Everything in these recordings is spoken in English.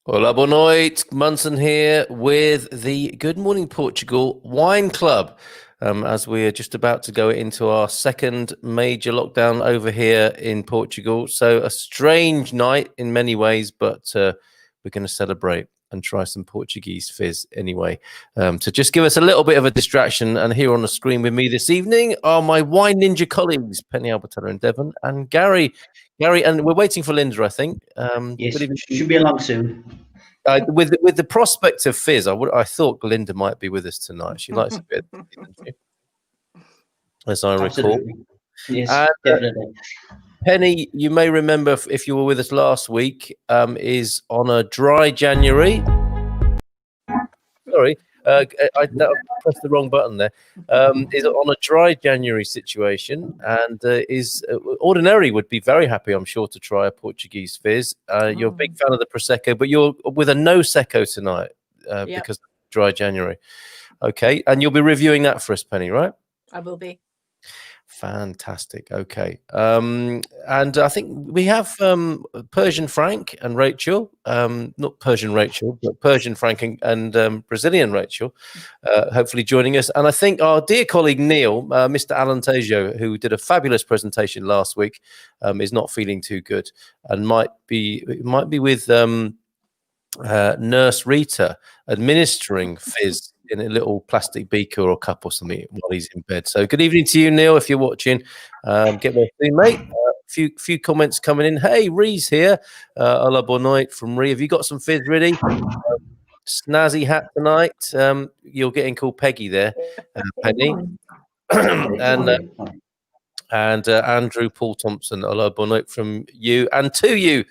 Hola, boa noite. Munson here with the Good Morning Portugal Wine Club. As we are just about to go into our second major lockdown over here in Portugal. So a strange night in many ways, but we're going to celebrate and try some Portuguese fizz anyway. To just give us a little bit of a distraction, and here on the screen with me this evening are my wine ninja colleagues, Penny Albertella and Devon, and Gary. Gary, and we're waiting for Linda, I think. Yes, should be along soon. With the prospect of fizz, I thought Linda might be with us tonight. She likes a bit, as I recall. Yes, and, definitely. Penny, you may remember if you were with us last week, is on a dry January. Sorry, I pressed the wrong button there. Is on a dry January situation, and is ordinarily would be very happy, I'm sure, to try a Portuguese fizz. You're a big fan of the Prosecco, but you're with a no secco tonight because of dry January. Okay, and you'll be reviewing that for us, Penny, right? I will be. Fantastic. Okay. And I think we have Persian Frank and Rachel, not Persian Rachel, but Persian Frank and Brazilian Rachel, hopefully joining us. And I think our dear colleague Neil, Mr. Alentejo, who did a fabulous presentation last week, is not feeling too good and might be with Nurse Rita administering fizz in a little plastic beaker or cup or something while he's in bed. So good evening to you, Neil, if you're watching. Get well soon, mate. Few comments coming in. Hey, Ree's here. Hola, boa noite from Ree. Have you got some fizz ready? Snazzy hat tonight. You're getting called Peggy there, Penny. and Andrew Paul Thompson. Hola, boa noite from you and to you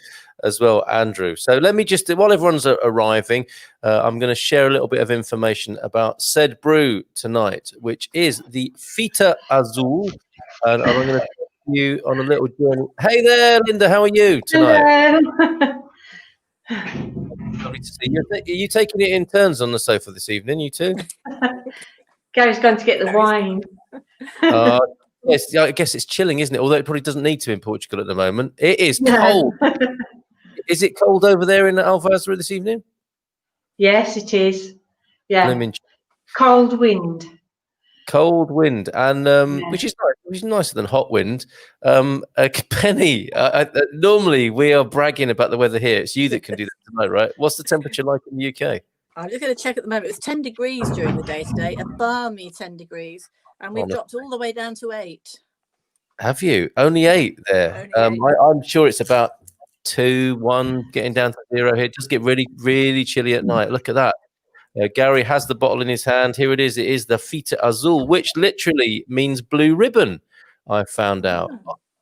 as well, Andrew. So let me just, while everyone's arriving, I'm going to share a little bit of information about said brew tonight, which is the Fita Azul. And I'm going to take you on a little journey. Hey there, Linda, how are you tonight? Lovely to see you. Are you taking it in turns on the sofa this evening, you two? Gary's going to get the wine. Yes, I guess it's chilling, isn't it? Although it probably doesn't need to in Portugal at the moment. It is cold. Is it cold over there in Alvasra this evening? Yes, it is. Yeah. Cold wind. Cold wind, and which is nice, which is nicer than hot wind. Penny, normally we are bragging about the weather here. It's you that can do that tonight, right? What's the temperature like in the UK? I'm just going to check at the moment. It's 10 degrees during the day today, a balmy 10 degrees, and we've dropped all the way down to 8. Have you? Only 8 there. Only 8. I'm sure it's about 2, 1, getting down to 0 here. Just get really, really chilly at night. Look at that. Gary has the bottle in his hand. Here it is. It is the Fita Azul, which literally means blue ribbon, I found out.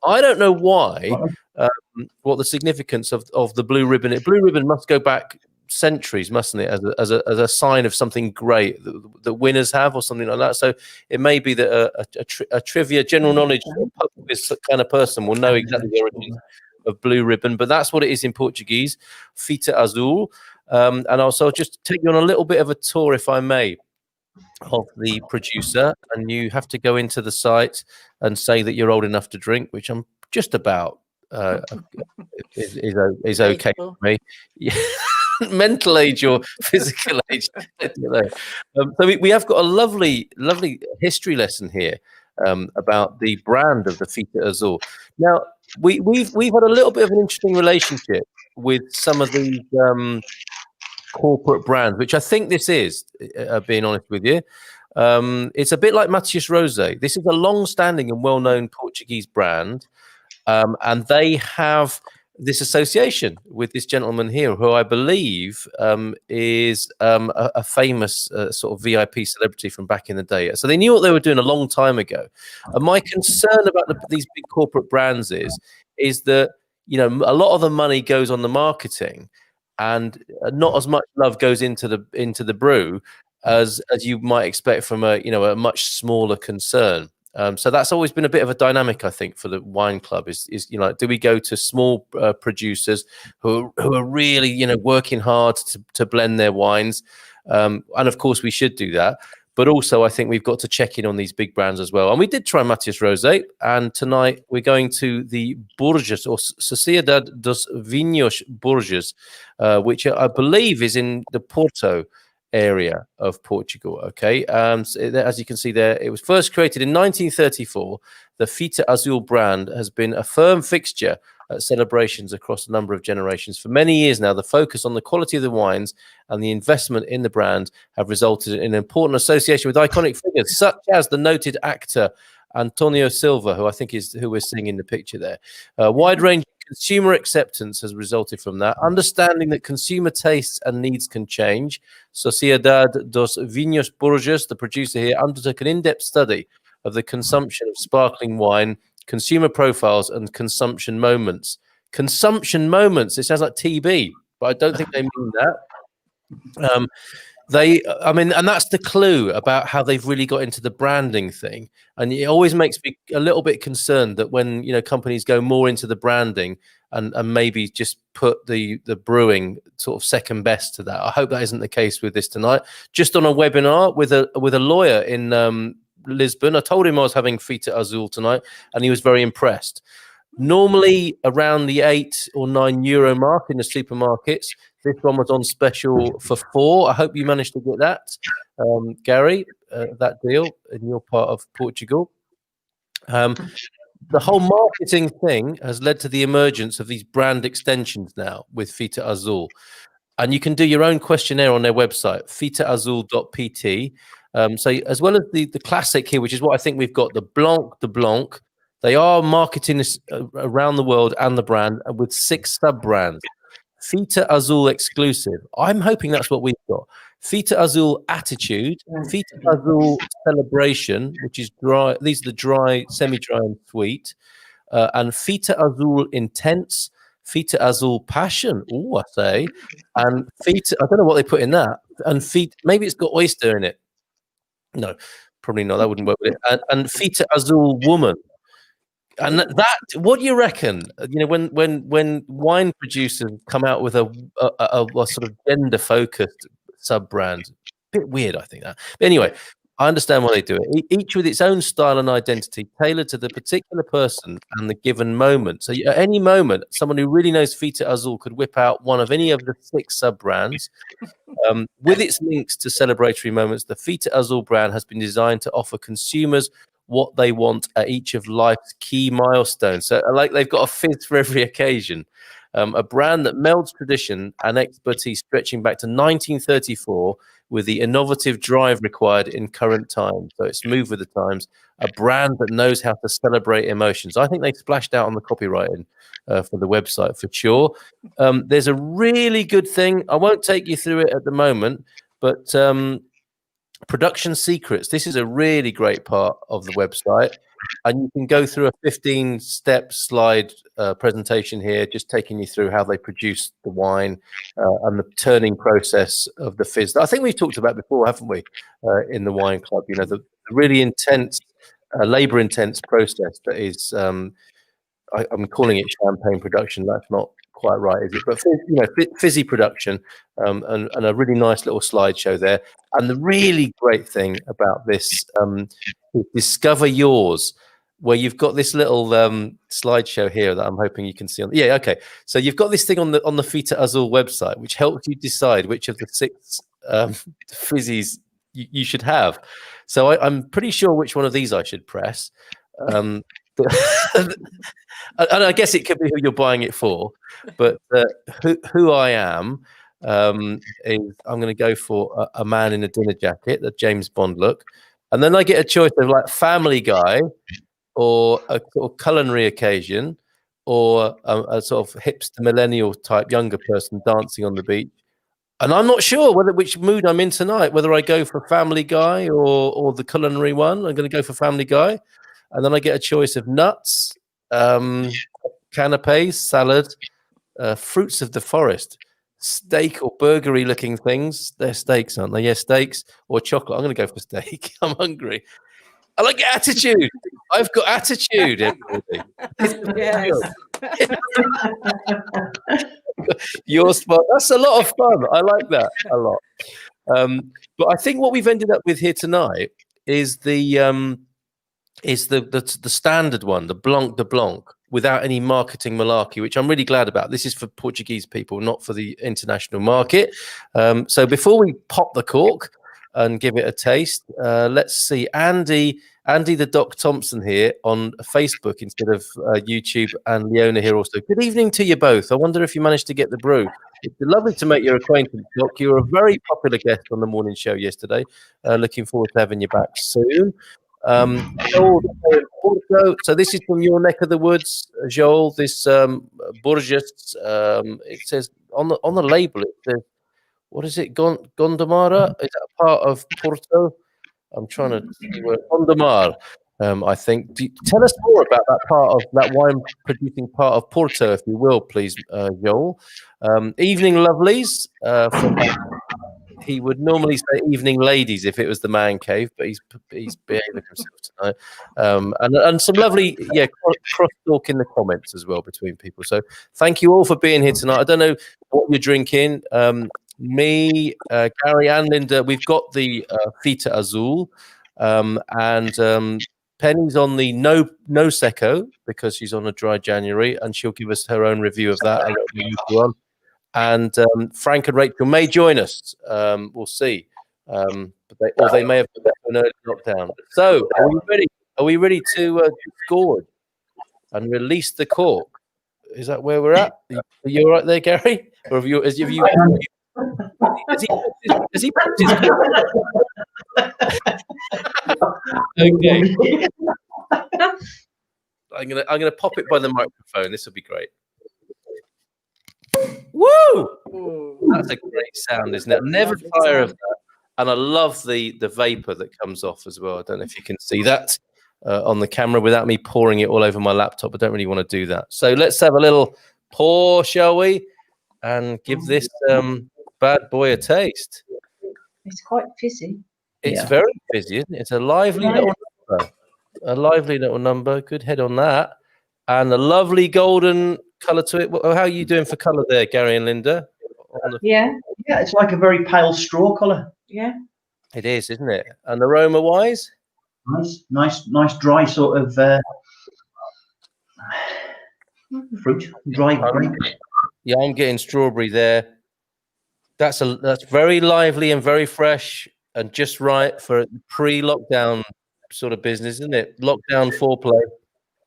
I don't know why, what the significance of the blue ribbon. Blue ribbon must go back centuries, mustn't it, as a sign of something great that winners have or something like that. So it may be that a trivia, general knowledge kind of person will know exactly the origins of blue ribbon, but that's what it is in Portuguese, Fita Azul. And also just take you on a little bit of a tour, if I may, of the producer, and you have to go into the site and say that you're old enough to drink, which I'm just about is okay for me. Mental age or physical age. So we have got a lovely history lesson here about the brand of the Fita Azul. Now we've had a little bit of an interesting relationship with some of these corporate brands, which I think this is, being honest with you. It's a bit like Matias Rosé. This is a long-standing and well-known Portuguese brand, and they have this association with this gentleman here, who I believe is a famous sort of VIP celebrity from back in the day. So they knew what they were doing a long time ago. And my concern about these big corporate brands is that, you know, a lot of the money goes on the marketing, and not as much love goes into the brew as you might expect from a much smaller concern. So that's always been a bit of a dynamic, I think, for the wine club. Is do we go to small producers who are really working hard to blend their wines, and of course we should do that. But also, I think we've got to check in on these big brands as well. And we did try Matias Rosé, and tonight we're going to the Borges, or Sociedade dos Vinhos Borges, which I believe is in the Porto area of Portugal. Okay, so as you can see there, it was first created in 1934. The Fita Azul brand has been a firm fixture at celebrations across a number of generations. For many years now, the focus on the quality of the wines and the investment in the brand have resulted in an important association with iconic figures such as the noted actor Antonio Silva, who I think is who we're seeing in the picture there. Wide range of consumer acceptance has resulted from that. Understanding that consumer tastes and needs can change. Sociedade dos Vinhos Borges, the producer here, undertook an in-depth study of the consumption of sparkling wine, consumer profiles, and consumption moments. Consumption moments. It sounds like TB, but I don't think they mean that. And that's the clue about how they've really got into the branding thing. And it always makes me a little bit concerned that when companies go more into the branding and maybe just put the brewing sort of second best to that. I hope that isn't the case with this tonight. Just on a webinar with a lawyer in Lisbon, I told him I was having Fita Azul tonight, and he was very impressed. Normally around the €8 or €9 mark in the supermarkets. This one was on special for €4. I hope you managed to get that, Gary, that deal in your part of Portugal. The whole marketing thing has led to the emergence of these brand extensions now with Fita Azul. And you can do your own questionnaire on their website, fitaazul.pt. So as well as the classic here, which is what I think we've got, the Blanc, they are marketing this around the world and the brand with 6 sub-brands. Fita Azul exclusive. I'm hoping that's what we've got. Fita Azul Attitude, Fita Azul Celebration, which is dry. These are the dry, semi-dry and sweet. And Fita Azul Intense, Fita Azul Passion. Oh, I say. And Fita, I don't know what they put in that. And Fita, maybe it's got oyster in it. No, probably not. That wouldn't work with it. And Fita Azul Woman. And that, what do you reckon? When wine producers come out with a sort of gender-focused sub-brand, a bit weird, I think that. But anyway, I understand why they do it. Each with its own style and identity, tailored to the particular person and the given moment. So at any moment, someone who really knows Fita Azul could whip out one of any of the 6 sub-brands. With its links to celebratory moments, the Fita Azul brand has been designed to offer consumers what they want at each of life's key milestones. So like they've got a fizz for every occasion. A brand that melds tradition and expertise stretching back to 1934 with the innovative drive required in current times. So it's moved with the times. A brand that knows how to celebrate emotions. I think they splashed out on the copywriting for the website for sure. There's a really good thing. I won't take you through it at the moment, but production secrets. This is a really great part of the website. And you can go through a 15-step slide presentation here, just taking you through how they produce the wine and the turning process of the fizz. I think we've talked about before, haven't we, in the wine club? The really intense, labor-intense process that is, I'm calling it champagne production. That's not quite right, is it? But fizzy production, and a really nice little slideshow there. And the really great thing about this is Discover Yours, where you've got this little slideshow here that I'm hoping you can see on. Yeah, okay. So you've got this thing on the Fita Azul website, which helps you decide which of the 6 fizzies you should have. So I'm pretty sure which one of these I should press. And I guess it could be who you're buying it for, but who I am is I'm going to go for a man in a dinner jacket, the James Bond look, and then I get a choice of like Family Guy, or a sort of culinary occasion, or a sort of hipster millennial type younger person dancing on the beach. And I'm not sure which mood I'm in tonight, whether I go for Family Guy or the culinary one. I'm going to go for Family Guy. And then I get a choice of nuts, canapes, salad, fruits of the forest, steak or burgery looking things. They're steaks, aren't they? Yeah, steaks or chocolate. I'm going to go for steak. I'm hungry. I like attitude. I've got attitude. Yes. Your spot. That's a lot of fun. I like that a lot. But I think what we've ended up with here tonight is the standard one, the Blanc de Blanc, without any marketing malarkey, which I'm really glad about. This is for Portuguese people, not for the international market. So before we pop the cork and give it a taste, let's see. Andy the Doc Thompson here on Facebook instead of YouTube, and Leona here also. Good evening to you both. I wonder if you managed to get the brew. It's lovely to make your acquaintance, Doc. You were a very popular guest on the morning show yesterday. Looking forward to having you back soon. Porto. So this is from your neck of the woods, Joel. This Borges. It says on the label. It says, what is it? Gondomara? Is that a part of Porto? I'm trying to see where Gondomar. I think. Tell us more about that part of that wine producing part of Porto, if you will, please, Joel. Evening lovelies. He would normally say evening ladies if it was the man cave, but he's behaving himself tonight. And some lovely, cross talk in the comments as well between people. So thank you all for being here tonight. I don't know what you're drinking. Me, Gary and Linda, we've got the Fita Azul, and Penny's on the no secco because she's on a dry January, and she'll give us her own review of that. And Frank and Rachel may join us. We'll see. But they may have an early lockdown. So, are we ready? Are we ready to score and release the cork? Is that where we're at? Are you all right there, Gary? Or have you? Has he put his Okay. I'm gonna pop it by the microphone. This will be great. Woo! That's a great sound, isn't it? I never tire of that, and I love the vapor that comes off as well. I don't know if you can see that on the camera without me pouring it all over my laptop. I don't really want to do that. So let's have a little pour, shall we? And give this bad boy a taste. It's quite fizzy. It's very fizzy, isn't it? It's a lively little number. A lively little number. Good head on that. And a lovely golden colour to it. How are you doing for colour there, Gary and Linda? Yeah, it's like a very pale straw colour. Yeah. It is, isn't it? And aroma-wise? Nice, dry sort of fruit, dry grape. Yeah, I'm getting strawberry there. That's very lively and very fresh and just right for pre-lockdown sort of business, isn't it? Lockdown foreplay.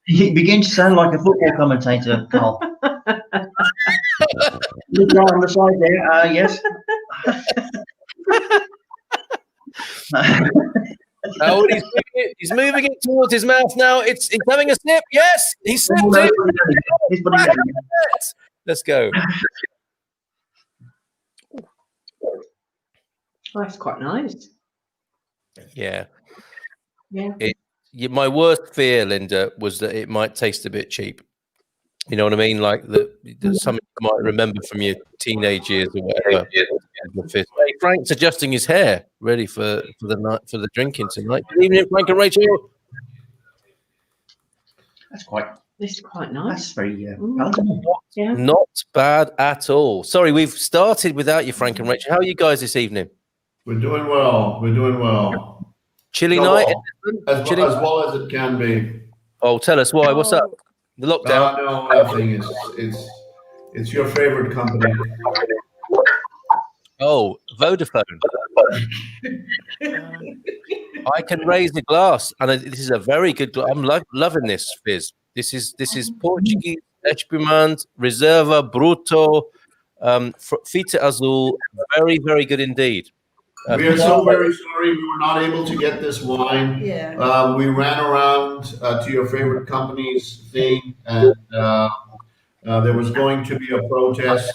You begin to sound like a football commentator, Carl. Look right on the side there. Yes. Oh, he's moving it towards his mouth now. He's having a sip. Yes, he's sipped it. Let's go. Oh, that's quite nice. Yeah. Yeah. My worst fear, Linda, was that it might taste a bit cheap. You know what I mean? Like something you might remember from your teenage years or whatever. Hey, Frank's adjusting his hair, ready for the night, for the drinking tonight. Good evening, Frank and Rachel. That's quite nice. That's very palatable. Not bad at all. Sorry, we've started without you, Frank and Rachel. How are you guys this evening? We're doing well. Chilly night? As well as it can be. Oh, tell us why. What's up? The lockdown? No, nothing. It's your favorite company. Oh, Vodafone. I can raise the glass, and this is a very good glass. I'm loving this fizz. This is Portuguese Espumante Reserva Bruto Fita Azul. Very, very good indeed. We are so very sorry we were not able to get this wine. Yeah. We ran around to your favorite company's thing, and there was going to be a protest.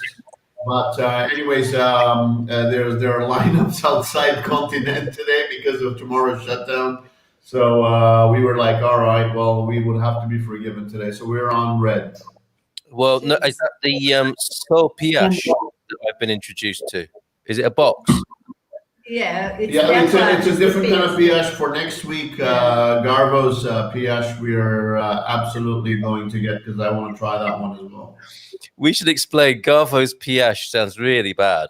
But anyways, there are lineups outside Continent today because of tomorrow's shutdown. So we were like, all right, well, we would have to be forgiven today. So we're on red. Well, no, is that the Sopiash that I've been introduced to? Is it a box? Yeah, it's a different kind of pH for next week. Garvo's pH we are absolutely going to get because I want to try that one as well. We should explain. Garvo's pH sounds really bad.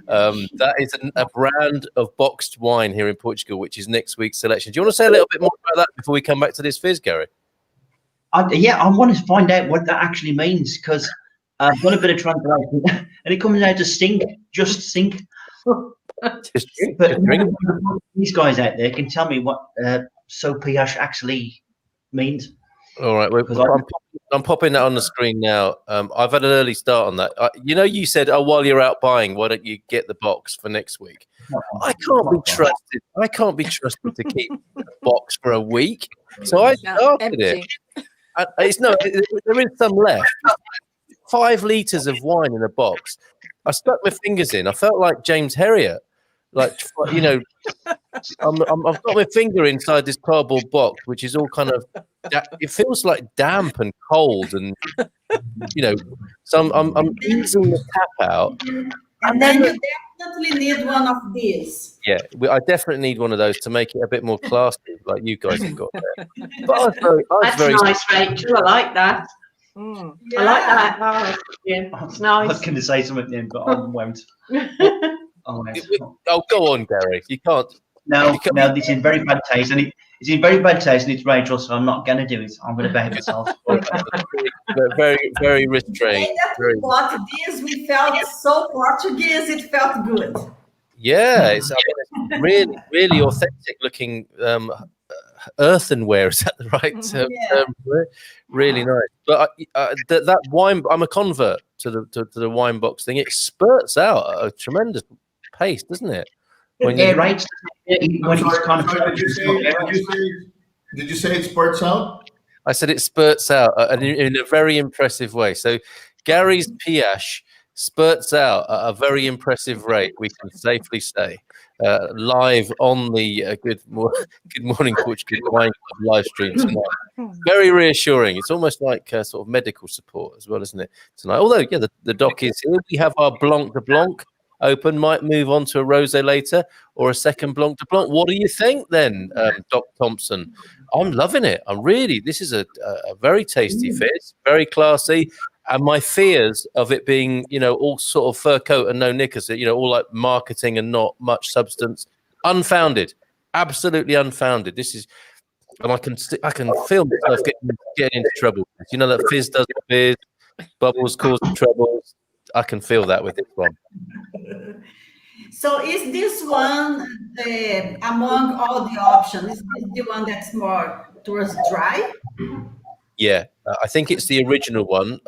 That is a brand of boxed wine here in Portugal, which is next week's selection. Do you want to say a little bit more about that before we come back to this fizz, Gary? Yeah, I want to find out what that actually means, because I've done a bit of translation, and it comes out to stink, just stink. Just drink, But just drink. these guys out there can tell me what pH actually means. All right, I'm popping that on the screen now. I've had an early start on that. You said, "Oh, while you're out buying, why don't you get the box for next week?" I can't be trusted. I can't be trusted to keep the box for a week. So I started it. There is some left. 5 liters of wine in a box. I stuck my fingers in. I felt like James Herriot. Like, I've got my finger inside this cardboard box, which is all kind of, it feels like damp and cold, and so I'm easing the tap out. And then you definitely need one of these. Yeah, I definitely need one of those to make it a bit more classy, like you guys have got there. But That's nice, Rachel. I like that. Yeah. I like that. Yeah, it's I was nice. going to say something then, but I won't. Oh, go on, Gary. You can't. No, it's in very bad taste, and it's in very bad taste, and it's Rachel, so I'm not going to do it. I'm going to behave myself. Very, very restrained. We bought this, we felt so Portuguese, it felt good. Yeah, it's really, really authentic looking earthenware. Is that the right term? Really nice. But that wine, I'm a convert to the wine box thing. It spurts out a tremendous pace, doesn't it? When you Right. Did you say it spurts out? I said it spurts out in a very impressive way. So Gary's pH spurts out at a very impressive rate, we can safely say, live on the Good Morning Portugal Wine Club live stream tonight. Very reassuring. It's almost like sort of medical support as well, isn't it, tonight? Although, yeah, the doc is here. We have our Blanc de Blanc open, might move on to a rosé later or a second Blanc de Blanc. What do you think then, Doc Thompson? I'm loving it. This is a very tasty fizz, very classy. And my fears of it being, all sort of fur coat and no knickers, all like marketing and not much substance, unfounded, absolutely unfounded. This is, and I can feel myself getting into trouble. That fizz does fizz, bubbles cause troubles. I can feel that with this one. So is this one, among all the options, is this the one that's more towards dry? Yeah, I think it's the original one.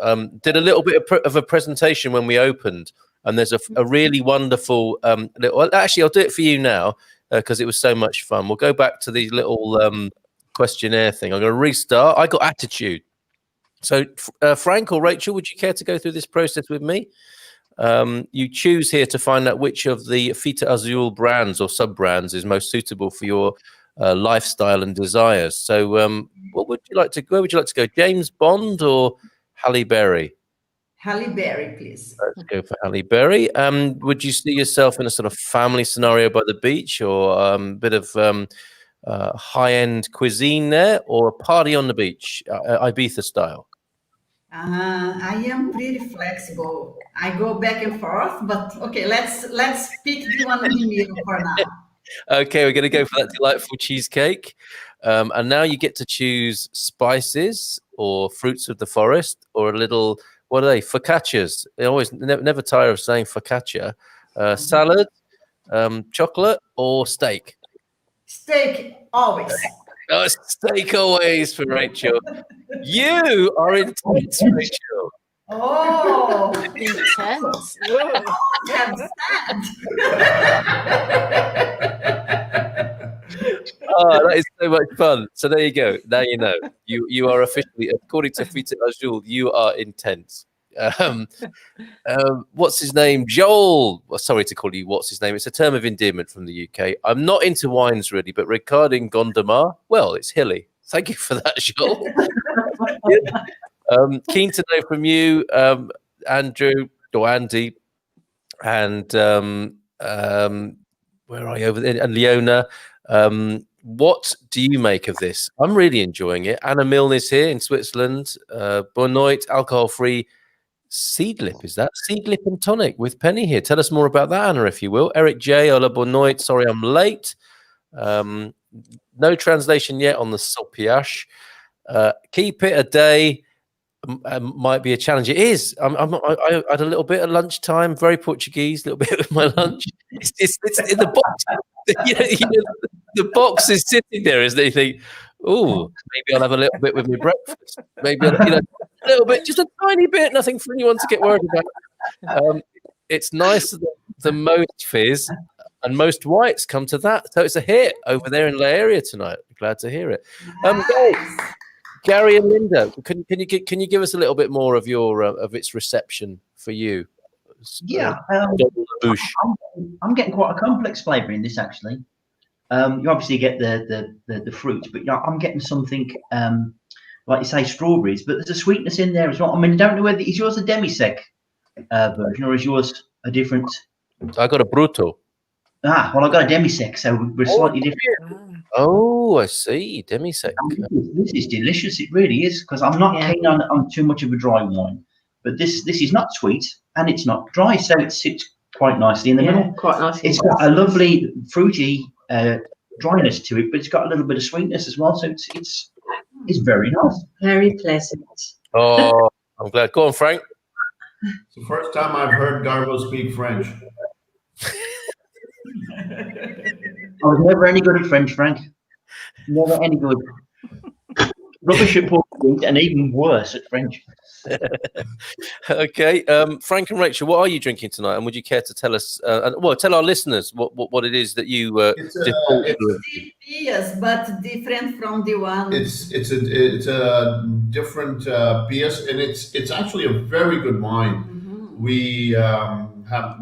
Did a little bit of a presentation when we opened, and there's a really wonderful actually, I'll do it for you now because it was so much fun. We'll go back to the little questionnaire thing. I'm going to restart. I got attitude. So Frank or Rachel, would you care to go through this process with me? You choose here to find out which of the Fita Azul brands or sub-brands is most suitable for your lifestyle and desires. So where would you like to go? James Bond or Halle Berry? Halle Berry, please. Let's go for Halle Berry. Would you see yourself in a sort of family scenario by the beach, or a bit of high-end cuisine there, or a party on the beach, Ibiza style? I am pretty flexible. I go back and forth, but okay, let's pick the one in the middle for now. Okay, we're going to go for that delightful cheesecake. And now you get to choose spices or fruits of the forest, or a little, what are they? Focaccias. They always never tire of saying focaccia. Salad, chocolate, or steak? Steak, always. Oh, steak always for Rachel. You are intense, Rachel. Oh, Intense. Oh, that is so much fun. So there you go. Now you know. You are officially, according to Fita Azul, you are intense. What's his name? Joel. Well, sorry to call you what's his name. It's a term of endearment from the UK. I'm not into wines really, but regarding Gondomar, well, it's hilly. Thank you for that, Joel. Keen to know from you, Andrew or Andy, and where are you over there? And Leona. What do you make of this? I'm really enjoying it. Anna Milne is here in Switzerland. Bonoit, alcohol-free, Seedlip, is that? Seedlip and tonic with Penny here. Tell us more about that, Anna, if you will. Eric J. Hola, boa noite. Sorry, I'm late. No translation yet on the sopiash. Keep it a day. Might be a challenge. It is. I had a little bit at lunchtime, very Portuguese, a little bit with my lunch. It's in the box. The box is sitting there, isn't it? You think, oh, maybe I'll have a little bit with my breakfast. Maybe a little bit, just a tiny bit. Nothing for anyone to get worried about. It's nice that the most fizz and most whites come to that. So it's a hit over there in La Area tonight. Glad to hear it. Gary and Linda, can you give us a little bit more of your of its reception for you? Yeah, I'm getting quite a complex flavour in this actually. You obviously get the fruit, but I'm getting something like you say, strawberries. But there's a sweetness in there as well. I mean, I don't know whether is yours a demi-sec version or is yours a different? I got a bruto. Well, I got a demi-sec, so we're slightly different. Oh, I see. Demi-sec. This is delicious. It really is, because I'm not keen on too much of a dry wine. But this is not sweet and it's not dry, so it sits quite nicely in the middle. Quite nice. It's got a lovely fruity dryness to it, but it's got a little bit of sweetness as well. So it's very nice. Very pleasant. Oh, I'm glad. Go on, Frank. It's the first time I've heard Garbo speak French. I was never any good at French, Frank. Never any good. Rubbish at Portuguese and even worse at French. Okay, Frank and Rachel, what are you drinking tonight? And would you care to tell us? Tell our listeners what it is that you. Yes, but different from the one. It's a different PS, and it's actually a very good wine. Mm-hmm.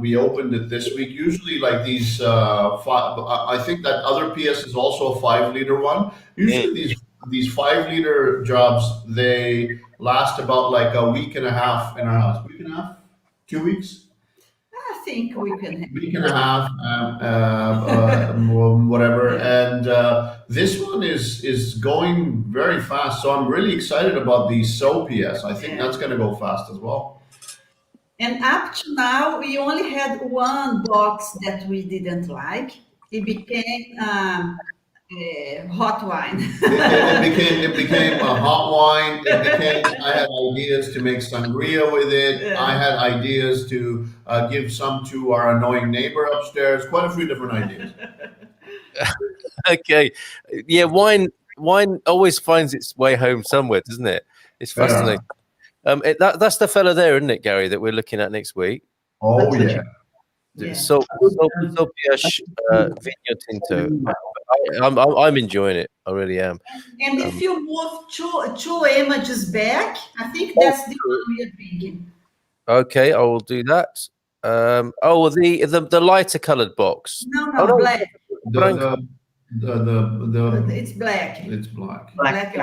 We opened it this week. Usually, like these, I think that other PS is also a 5-liter one. Usually, these 5-liter jobs, they last about like a week and a half in our house. Week and a half, 2 weeks. I think we can. Week and a half, whatever. And this one is going very fast. So I'm really excited about the PS. I think that's going to go fast as well. And up to now, we only had one box that we didn't like. It became hot wine. it became a hot wine. I had ideas to make sangria with it. Yeah. I had ideas to give some to our annoying neighbor upstairs. Quite a few different ideas. Okay, yeah, wine always finds its way home somewhere, doesn't it? It's fascinating. Yeah. That's the fella there, isn't it, Gary, that we're looking at next week? Oh yeah. So Vinho Tinto. I'm enjoying it. I really am. And if you move two images back, I think that's the one we are drinking. Okay, I will do that. The lighter coloured box. No, black. It's black. It's black. Black.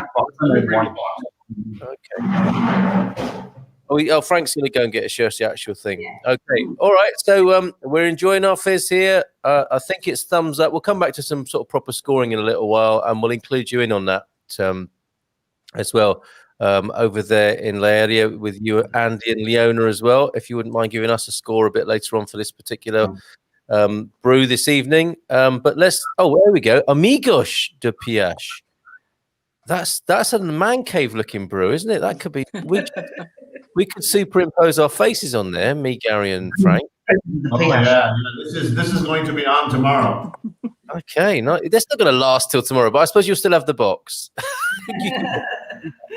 Okay. Frank's going to go and get the actual thing. Okay. All right. So we're enjoying our fizz here. I think it's thumbs up. We'll come back to some sort of proper scoring in a little while, and we'll include you in on that as well over there in La Area with you, Andy and Leona as well. If you wouldn't mind giving us a score a bit later on for this particular brew this evening. But there we go. Amigos de Piache. That's a man cave looking brew, isn't it? That could be. We could superimpose our faces on there, me, Gary, and Frank. Oh yeah, this is going to be on tomorrow. Okay, no, that's not going to last till tomorrow, but I suppose you'll still have the box.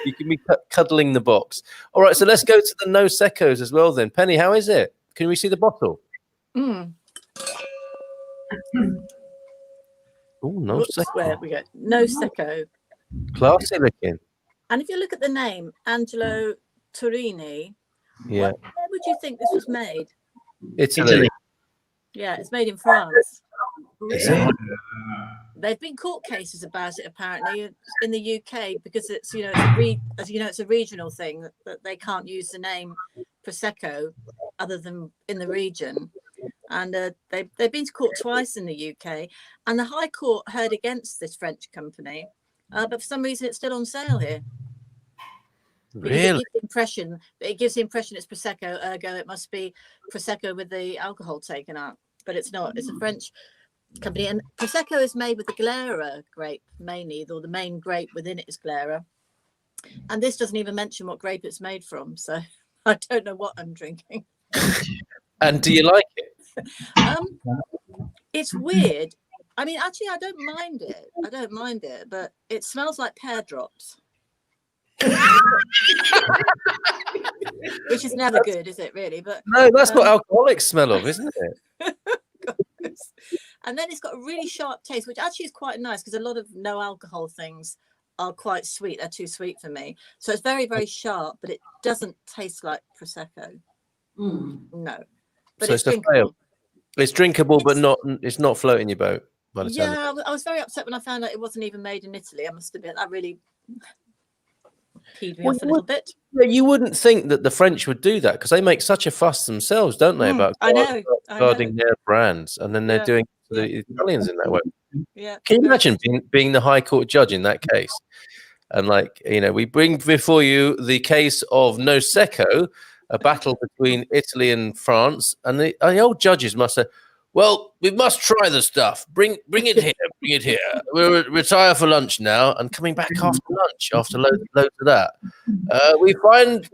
you can be cuddling the box. All right, so let's go to the no secos as well then. Penny, how is it? Can we see the bottle? Mm. Oh, no secco. Where we go? No secco. Classy looking. And if you look at the name, Angelo Torini, where would you think this was made? Italy. Yeah, it's made in France. Really? There've been court cases about it apparently in the UK because it's it's a regional thing that they can't use the name Prosecco other than in the region, and they've been to court twice in the UK, and the High Court heard against this French company, but for some reason it's still on sale here. Really? It gives the impression it's Prosecco, ergo it must be Prosecco with the alcohol taken out. But it's not. It's a French company. And Prosecco is made with the Glera grape mainly, or the main grape within it is Glera. And this doesn't even mention what grape it's made from. So I don't know what I'm drinking. And do you like it? It's weird. I mean, actually, I don't mind it, but it smells like pear drops. Which is never good, is it, really? But no, that's what alcoholics smell of, isn't it? And then it's got a really sharp taste, which actually is quite nice because a lot of no alcohol things are quite sweet. They're too sweet for me. So it's very, very sharp, but it doesn't taste like Prosecco. No. But so it's drinkable. It's drinkable, but it's not floating your boat. Yeah, I was very upset when I found out it wasn't even made in Italy. I must admit, that really peed me off a little bit. You wouldn't think that the French would do that because they make such a fuss themselves, don't they, about guarding their brands, and then they're doing the Italians in that way. Yeah. Can you imagine being the High Court judge in that case? And we bring before you the case of Prosecco, a battle between Italy and France, and the old judges must say, well, we must try the stuff. Bring it here. Bring it here. We'll retire for lunch now, and coming back after lunch, after loads of that. We find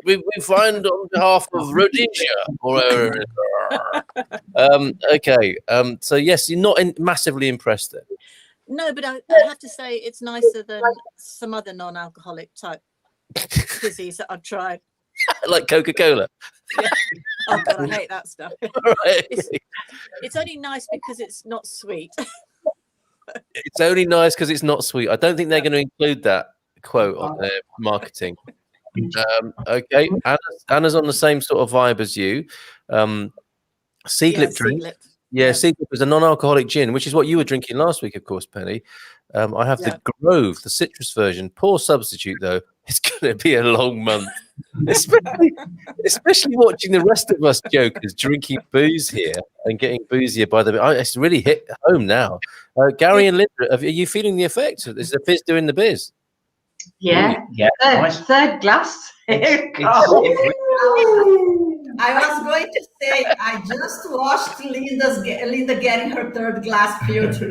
on behalf of Rhodesia or wherever it is. Okay. So yes, you're not massively impressed then. No, but I have to say it's nicer than some other non-alcoholic type fizzies that I've tried. Like Coca-Cola. Yeah. Oh God, I hate that stuff. Right. It's only nice because it's not sweet. It's only nice because it's not sweet. I don't think they're going to include that quote on their marketing. Okay, Anna's on the same sort of vibe as you. Seedlip drink. Yeah, Seedlip is a non-alcoholic gin, which is what you were drinking last week, of course, Penny. I have the Grove, the citrus version. Poor substitute, though. It's going to be a long month, especially watching the rest of us jokers drinking booze here and getting boozier by the minute. It's really hit home now. Gary and Linda, are you feeling the effect? Is the fizz doing the biz? Yeah. Third glass. I was going to say, I just watched Linda getting her third glass filled.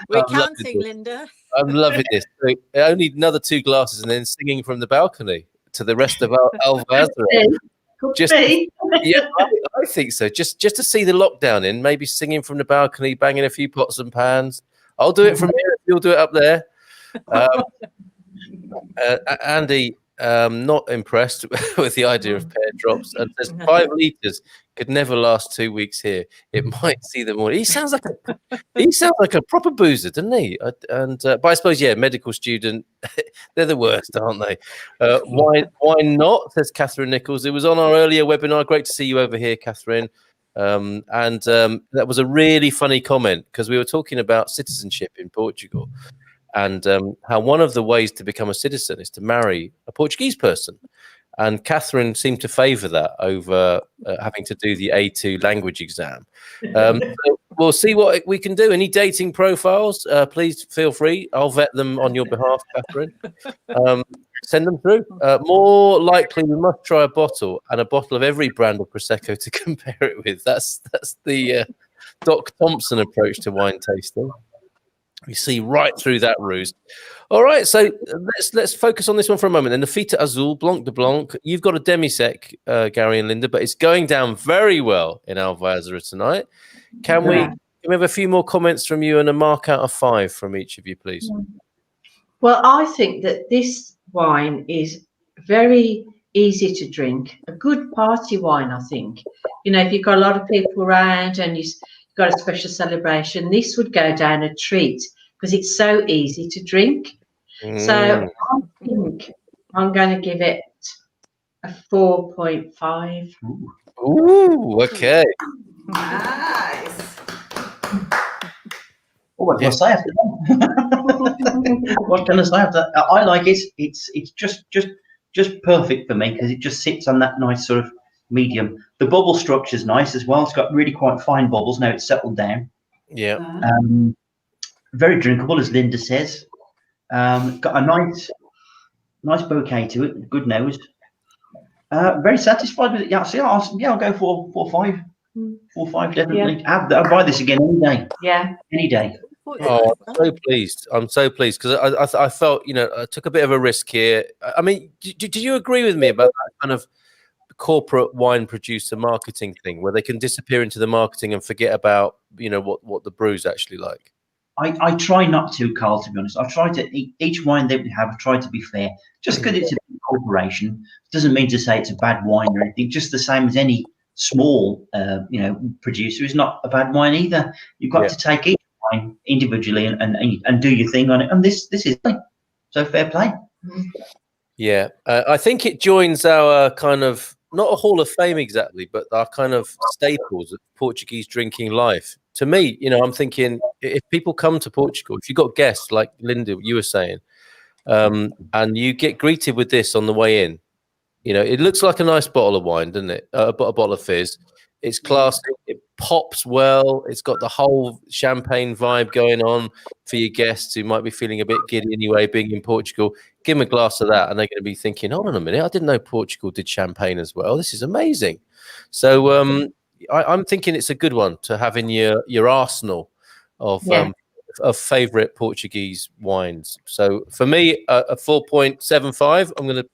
We're counting, Linda. I'm loving this. So, only another 2 glasses and then singing from the balcony to the rest of our Alvazra. Yeah, I think so. Just to see the lockdown in, maybe singing from the balcony, banging a few pots and pans. I'll do it from here if you'll do it up there. Andy, not impressed with the idea of pear drops. And there's 5 litres could never last 2 weeks here. It might see them all. He sounds like a proper boozer, doesn't he? But I suppose, medical student, they're the worst, aren't they? Why not? Says Catherine Nichols. It was on our earlier webinar. Great to see you over here, Catherine. That was a really funny comment because we were talking about citizenship in Portugal. And how one of the ways to become a citizen is to marry a Portuguese person. And Catherine seemed to favour that over having to do the A2 language exam. So we'll see what we can do. Any dating profiles, please feel free. I'll vet them on your behalf, Catherine. Send them through. More likely, we must try a bottle of every brand of Prosecco to compare it with. That's the Doc Thompson approach to wine tasting. We see right through that ruse. All right, so let's focus on this one for a moment. And the Fita Azul, Blanc de Blanc. You've got a demi-sec, Gary and Linda, but it's going down very well in Alvazra tonight. Can we have a few more comments from you and a mark out of 5 from each of you, please? Well, I think that this wine is very easy to drink. A good party wine, I think. If you've got a lot of people around and you've got a special celebration, this would go down a treat because it's so easy to drink. So I think I'm going to give it a 4.5. Ooh, okay. Nice. What can I say after that? What can I say after that? I like it. It's just perfect for me because it just sits on that nice sort of medium. The bubble structure's nice as well. It's got really quite fine bubbles. Now it's settled down. Yeah. Very drinkable, as Linda says. Got a nice bouquet to it. Good nose. Very satisfied with it. Yeah, so I'll go for 4.5. 4.5 definitely. Yeah. I'll buy this again any day. Yeah. Any day. Oh, I'm so pleased. I'm so pleased because I felt, I took a bit of a risk here. I mean, do you agree with me about that kind of corporate wine producer marketing thing where they can disappear into the marketing and forget about, what the brew's actually like? I try not to, Carl, to be honest. I've tried to each wine that we have, I've tried to be fair. Just because it's a big corporation doesn't mean to say it's a bad wine or anything. Just the same as any small, producer is not a bad wine either. You've got to take each wine individually and do your thing on it. And this is so fair play. Yeah, I think it joins our kind of not a hall of fame exactly, but our kind of staples of Portuguese drinking life. To me, I'm thinking if people come to Portugal, if you've got guests like Linda, you were saying, and you get greeted with this on the way in, it looks like a nice bottle of wine, doesn't it? A bottle of fizz. It's classy. It pops well. It's got the whole champagne vibe going on for your guests who might be feeling a bit giddy anyway, being in Portugal. Give them a glass of that, and they're going to be thinking, hold on a minute, I didn't know Portugal did champagne as well. This is amazing. So I'm thinking it's a good one to have in your arsenal of favourite Portuguese wines. So for me, a 4.75. I'm going to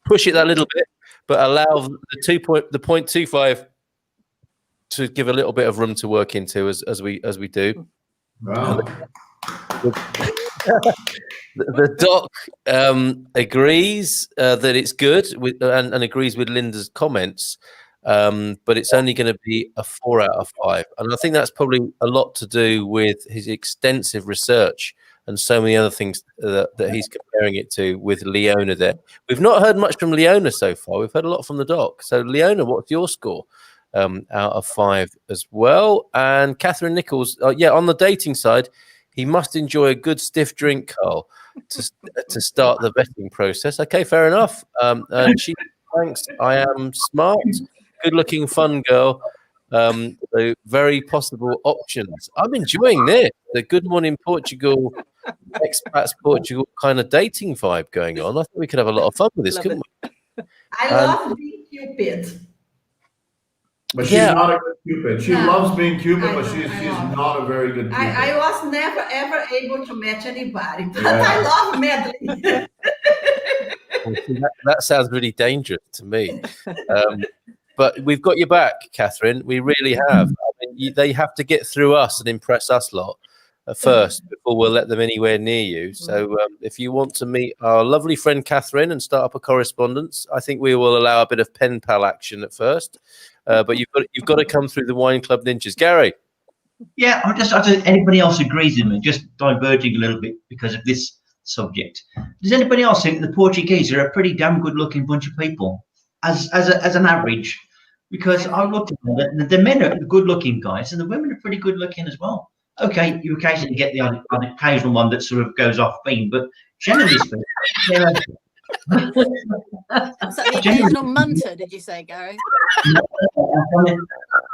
push it that little bit, but allow the 0.25 to give a little bit of room to work into as we do. Wow. The doc agrees that it's good and agrees with Linda's comments, but it's only going to be a 4 out of 5. And I think that's probably a lot to do with his extensive research and so many other things that he's comparing it to with Leona there. We've not heard much from Leona so far. We've heard a lot from the doc. So, Leona, what's your score out of 5 as well? And Catherine Nichols, on the dating side, he must enjoy a good stiff drink, Carl, to start the vetting process. Okay, fair enough. And she thanks. I am smart, good-looking, fun girl. So very possible options. I'm enjoying this. The Good Morning Portugal, expats Portugal kind of dating vibe going on. I think we could have a lot of fun with this, couldn't we? I love being Cupid. But she's not a good Cupid. She loves being Cupid, but she's not a very good Cupid. I was never ever able to match anybody, but I love meddling. That sounds really dangerous to me. But we've got your back, Catherine. We really have. I mean, they have to get through us and impress us lot first before we'll let them anywhere near you. So if you want to meet our lovely friend Catherine and start up a correspondence, I think we will allow a bit of pen pal action at first. But you've got to come through the Wine Club Ninjas. Gary? Yeah, I just anybody else agrees with me, just diverging a little bit because of this subject. Does anybody else think the Portuguese are a pretty damn good looking bunch of people as an average? Because I looked at them, the men are good looking guys and the women are pretty good looking as well. Okay, you occasionally get the occasional one that sort of goes off beam, but generally speaking, Is that the occasional munter, did you say, Gary?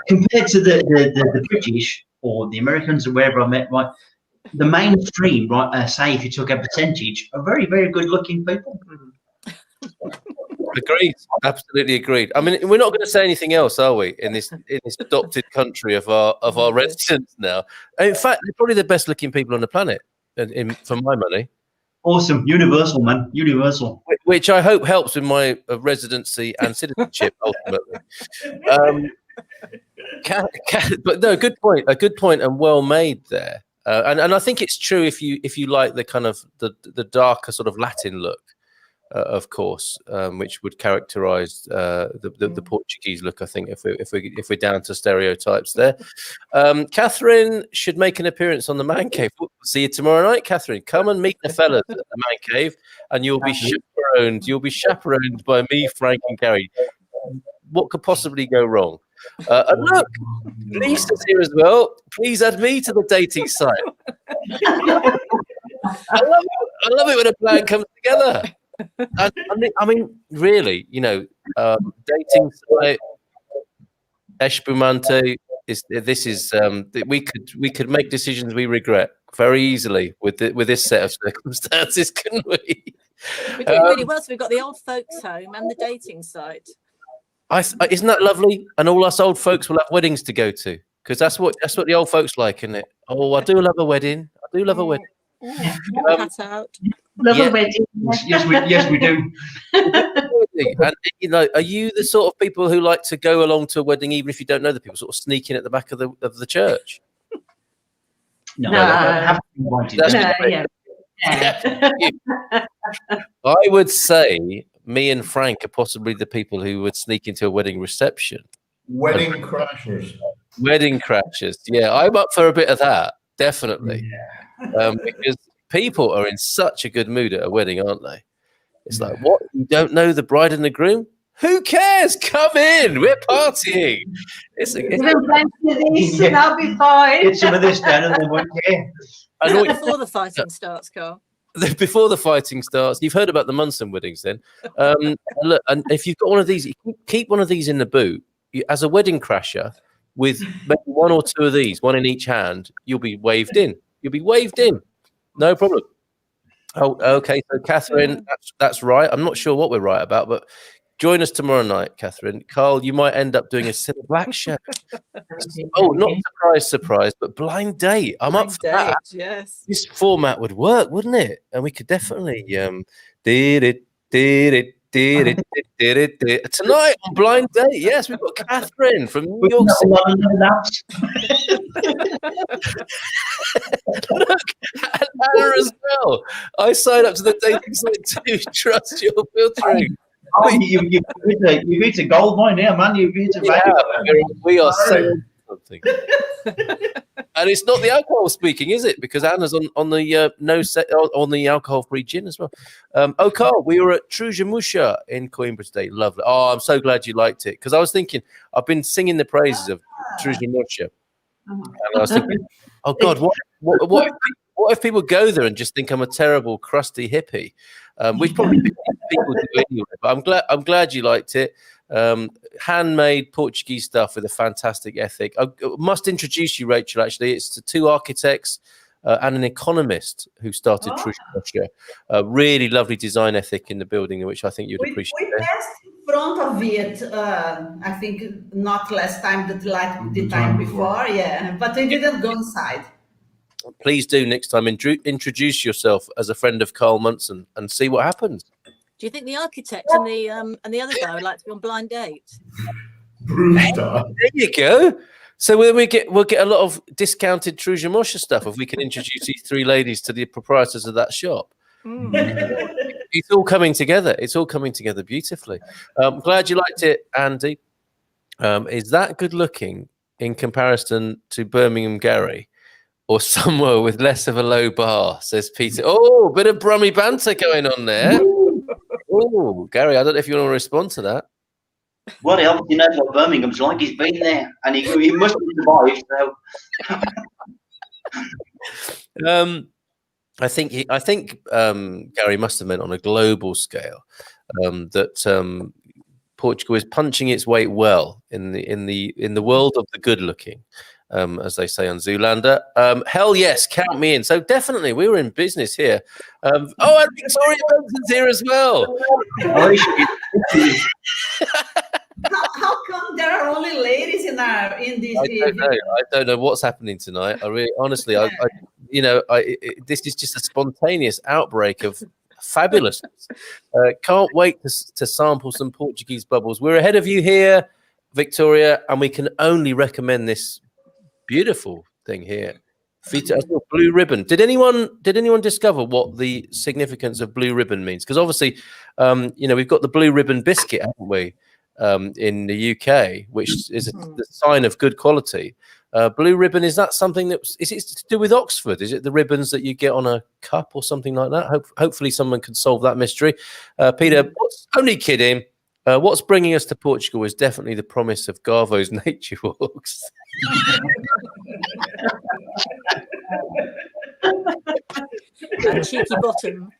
compared to the British or the Americans or wherever I met, right, the mainstream, right, say if you took a percentage, are very, very good looking people. Agreed. Absolutely agreed. I mean, we're not going to say anything else, are we? In this adopted country of our residents now. In fact, they're probably the best looking people on the planet, for my money. Awesome, universal, man, universal. Which I hope helps with my residency and citizenship ultimately. But no, good point. A good point and well made there. And I think it's true if you like the kind of the darker sort of Latin look. Of course, which would characterize the Portuguese look, I think, if we're down to stereotypes there. Catherine should make an appearance on the Man Cave. We'll see you tomorrow night, Catherine. Come and meet the fellas at the Man Cave, and you'll be chaperoned. You'll be chaperoned by me, Frank, and Gary. What could possibly go wrong? And look, Lisa's here as well. Please add me to the dating site. I love it when a plan comes together. I mean, really, dating site, Espumante we could make decisions we regret very easily with this set of circumstances, couldn't we? We're doing really well. So we've got the old folks home and the dating site. Isn't that lovely? And all us old folks will have weddings to go to, because that's what the old folks like, isn't it? Oh, I do love a wedding. I do love a wedding. Cut out. Love a wedding. Yes, we do. And you know, are you the sort of people who like to go along to a wedding even if you don't know the people, sort of sneak in at the back of the church? No, I have to be invited. I would say me and Frank are possibly the people who would sneak into a wedding reception. Wedding crashers. Wedding crashers. Yeah, I'm up for a bit of that, definitely. Because people are in such a good mood at a wedding, aren't they? It's like, what? You don't know the bride and the groom? Who cares? Come in. We're partying. I'll be fine. Get some of this done and then won't care. Before the fighting starts, Carl. Before the fighting starts, you've heard about the Munson weddings then. Look, and if you've got one of these, keep one of these in the boot. As a wedding crasher, with maybe one or two of these, one in each hand, you'll be waved in. You'll be waved in. No problem. Oh, okay. So, Catherine, that's right. I'm not sure what we're right about, but join us tomorrow night, Catherine. Carl, you might end up doing a silver black shirt. Oh, not surprise, but blind date. I'm up for that. Yes. This format would work, wouldn't it? And we could definitely tonight on blind date. Yes, we've got Catherine from New York City. Look, and Anna as well. I signed up to the dating site too. Trust your filtering. Oh, you've hit a gold mine here, man. You've hit a we are so something. And it's not the alcohol speaking, is it? Because Anna's on the on the alcohol-free gin as well. Oh, Carl, we were at Trujamusha in Coimbra today. Lovely. Oh, I'm so glad you liked it, because I was thinking I've been singing the praises of Trujamusha, and I was thinking, oh God, what if people go there and just think I'm a terrible crusty hippie? Which probably people do anyway. But I'm glad you liked it. Handmade Portuguese stuff with a fantastic ethic. I must introduce you, Rachel. Actually, it's the two architects and an economist who started Trujamusha. A really lovely design ethic in the building, which I think you'd appreciate. We passed in front of it. I think not last time, but like the time before. Yeah, but we didn't go inside. Please do next time. Introduce yourself as a friend of Carl Munson and see what happens. Do you think the architect and the other guy would like to be on blind date? There you go. So we'll get a lot of discounted Trujamusha stuff if we can introduce these three ladies to the proprietors of that shop. It's all coming together. It's all coming together beautifully. I'm glad you liked it, Andy. Is that good looking in comparison to Birmingham Gary? Or somewhere with less of a low bar, says Peter. Oh, a bit of Brummy banter going on there. Oh, Gary, I don't know if you want to respond to that. Well, he obviously knows what Birmingham's like. He's been there, and he must have survived. So, I think Gary must have meant on a global scale that Portugal is punching its weight well in the world of the good-looking. As they say on Zoolander. Hell yes, count me in. So definitely, we were in business here. And Victoria Benson's here as well. How come there are only ladies in this? I don't know what's happening tonight. I really, honestly, this is just a spontaneous outbreak of fabulousness. Can't wait to sample some Portuguese bubbles. We're ahead of you here, Victoria, and we can only recommend this beautiful thing here. Fita Azul, blue ribbon. Did anyone discover what the significance of blue ribbon means? Because obviously, we've got the blue ribbon biscuit, haven't we, in the UK, which is the sign of good quality. Blue ribbon, is that something is it to do with Oxford? Is it the ribbons that you get on a cup or something like that? Hopefully, someone can solve that mystery. Peter, only kidding. What's bringing us to Portugal is definitely the promise of Garvo's nature walks. And cheeky bottom.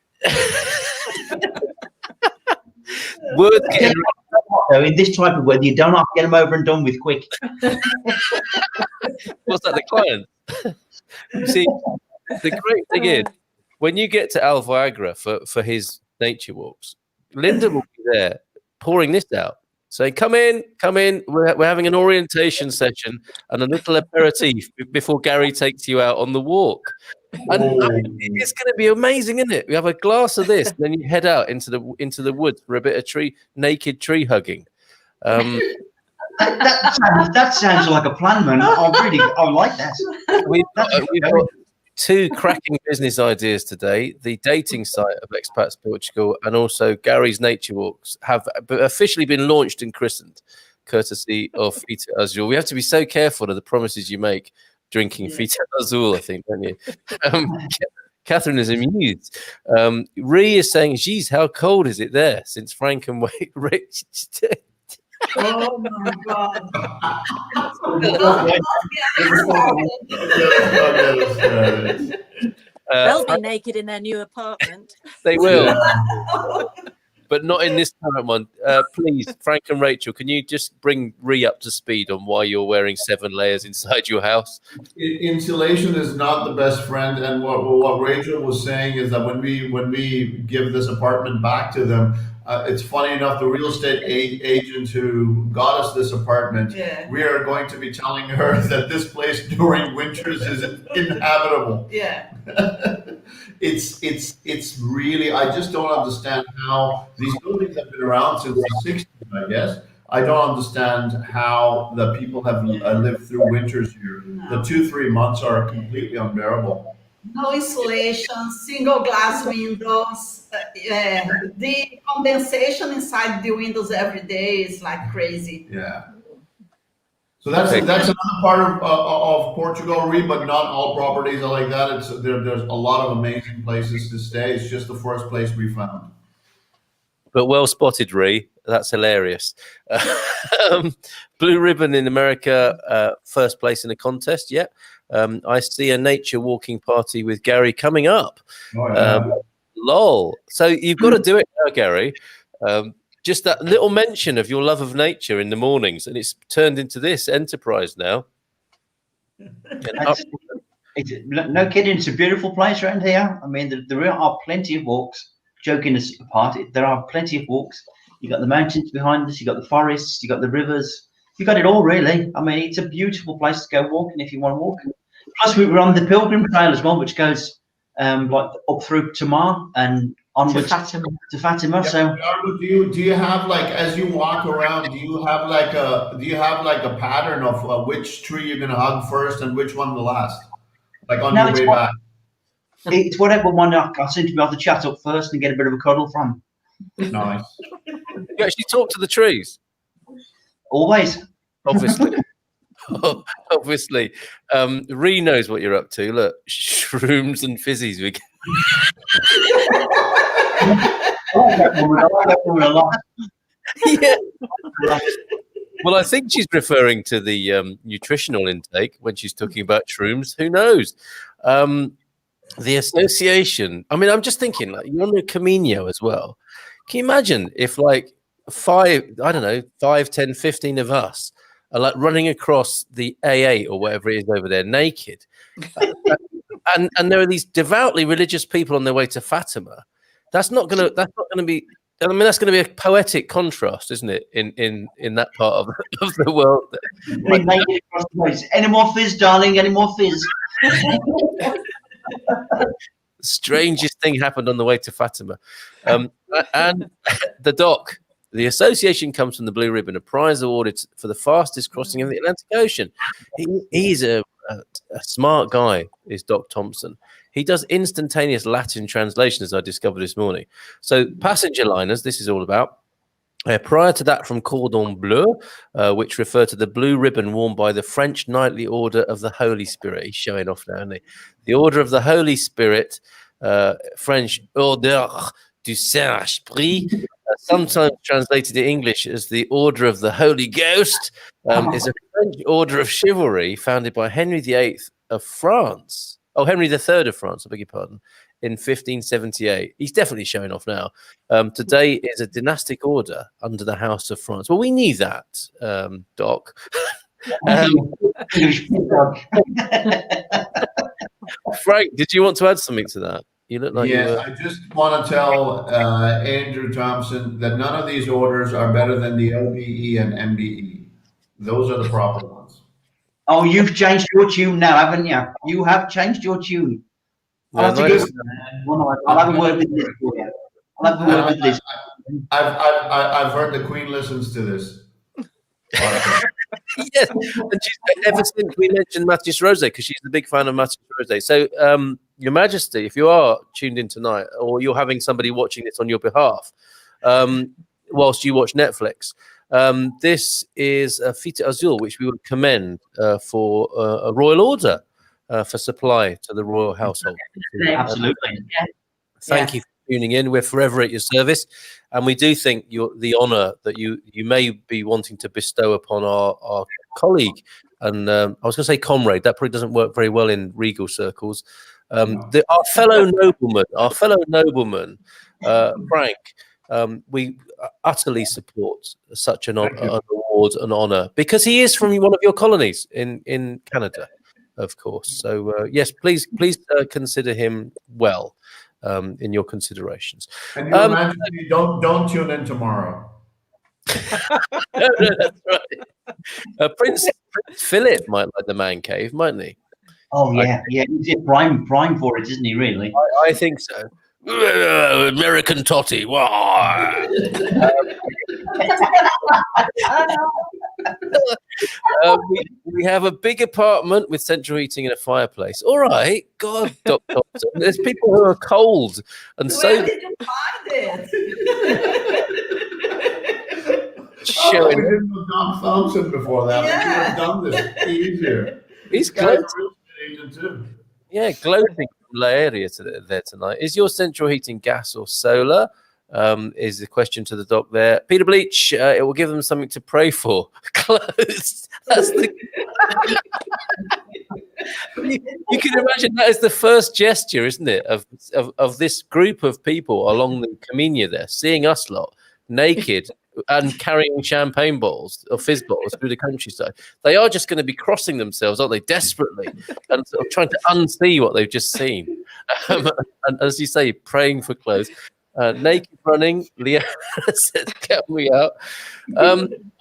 Words getting in this type of weather, you don't have to get them over and done with quick. What's that, the client? See, the great thing is, when you get to Alviagra for his nature walks, Linda will be there pouring this out, saying, come in. We're having an orientation session and a little aperitif before Gary takes you out on the walk. And it's going to be amazing, isn't it? We have a glass of this, and then you head out into the woods for a bit of naked tree hugging. That sounds like a plan, man. I like that. We've got two cracking business ideas today: the dating site of Expats Portugal, and also Gary's Nature Walks have officially been launched and christened, courtesy of Fita Azul. We have to be so careful of the promises you make drinking Fita Azul, I think, don't you? Catherine is amused. Ree is saying, geez, how cold is it there since Frank and Rich? Oh my God. They'll be naked in their new apartment. They will. But not in this current one. Please, Frank and Rachel, can you just bring Ree up to speed on why you're wearing 7 layers inside your house? Insulation is not the best friend, and what Rachel was saying is that when we give this apartment back to them, it's funny enough, the real estate agent who got us this apartment, we are going to be telling her that this place during winters is inhabitable. Yeah. It's really, I just don't understand how these buildings have been around since the 60s, I guess. I don't understand how the people have lived through winters here. No. The 2-3 months are completely unbearable. No insulation, single glass windows. The condensation inside the windows every day is like crazy. Yeah. So that's another part of Portugal, but not all properties are like that. There's a lot of amazing places to stay. It's just the first place we found. But well spotted, Ree. That's hilarious. Blue Ribbon in America, first place in the contest. Yeah. I see a nature walking party with Gary coming up. Oh, yeah. Lol. So you've got to do it now, Gary. Just that little mention of your love of nature in the mornings, and it's turned into this enterprise now. No kidding, it's a beautiful place around here. I mean, there are plenty of walks. Joking apart, there are plenty of walks. You got the mountains behind us, you got the forests, you got the rivers. You got it all, really. I mean, it's a beautiful place to go walking if you want to walk. Plus, we were on the Pilgrim Trail as well, which goes like up through Tamar and onwards to Fatima. Yeah, so, do you have, like, as you walk around, do you have like a pattern of which tree you're gonna hug first and which one the last, like on your way back? It's whatever one I seem to be able to chat up first and get a bit of a cuddle from. Nice. You actually talk to the trees? Always. Obviously. Obviously. Ree knows what you're up to. Look, shrooms and fizzies. I like that woman a lot. Yeah. Well, I think she's referring to the nutritional intake when she's talking about shrooms. Who knows? The association. I mean, I'm just thinking, like, you're on the Camino as well. Can you imagine if, like, 5, 10, 15 of us are like running across the A8 or whatever it is over there naked, and there are these devoutly religious people on their way to Fatima. That's not gonna be. I mean, that's going to be a poetic contrast, isn't it? In that part of the world. Any more fizz, darling? Any more fizz? Strangest thing happened on the way to Fatima, and the doc. The association comes from the Blue Ribbon, a prize awarded for the fastest crossing of the Atlantic Ocean. He's a smart guy, is Doc Thompson. He does instantaneous Latin translation, as I discovered this morning. So passenger liners, this is all about. Prior to that, from Cordon Bleu, which referred to the blue ribbon worn by the French Knightly Order of the Holy Spirit. He's showing off now, isn't he? The Order of the Holy Spirit, French Ordre du Saint-Esprit, sometimes translated in English as the Order of the Holy Ghost, is a French order of chivalry founded by Henry VIII of France. Oh, Henry III of France, I beg your pardon, in 1578. He's definitely showing off now. Today is a dynastic order under the House of France. Well, we knew that, Doc. Frank, did you want to add something to that? You look like Yes, you were. I just want to tell Andrew Thompson that none of these orders are better than the LBE and MBE. Those are the proper ones. Oh, you've changed your tune now, haven't you? You have changed your tune. I'll have to nice. I'll have a word with Liz for you. I'll have a word with Liz. I've heard the Queen listens to this. Yes, and ever since we mentioned Mathias Rose, because she's a big fan of Mathias Rose. So, Your Majesty, if you are tuned in tonight, or you're having somebody watching this on your behalf, whilst you watch Netflix, this is a Fita Azul, which we would commend for a royal order for supply to the royal household. Absolutely. Thank you for tuning in. We're forever at your service, and we do think the honour that you may be wanting to bestow upon our colleague, and I was going to say comrade. That probably doesn't work very well in regal circles. Our fellow nobleman, Frank. We utterly support such an award and honour because he is from one of your colonies in Canada, of course. So yes, please consider him well in your considerations. And Your Majesty, don't tune in tomorrow. No, that's right. Prince Philip might like the man cave, mightn't he? Oh yeah, he's prime for it, isn't he? Really? I think so. American Totty. We have a big apartment with central heating and a fireplace. All right, God, Dr. Thompson. There's people who are cold and Where did you find it? Oh, we didn't know Doc Thompson before that. Yeah. We could have done this easier. He's Guys, gloating. real estate agent too. Yeah, gloating from La Area there tonight. Is your central heating gas or solar? Is the question to the doc there. Peter Bleach, it will give them something to pray for. Closed. That's the... you can imagine that is the first gesture, isn't it, of this group of people along the Camino there, seeing us lot naked and carrying champagne bottles or fizz bottles through the countryside. They are just going to be crossing themselves, aren't they, desperately, and sort of trying to unsee what they've just seen. And as you say, praying for clothes. Naked running, Leah says, "Get me out."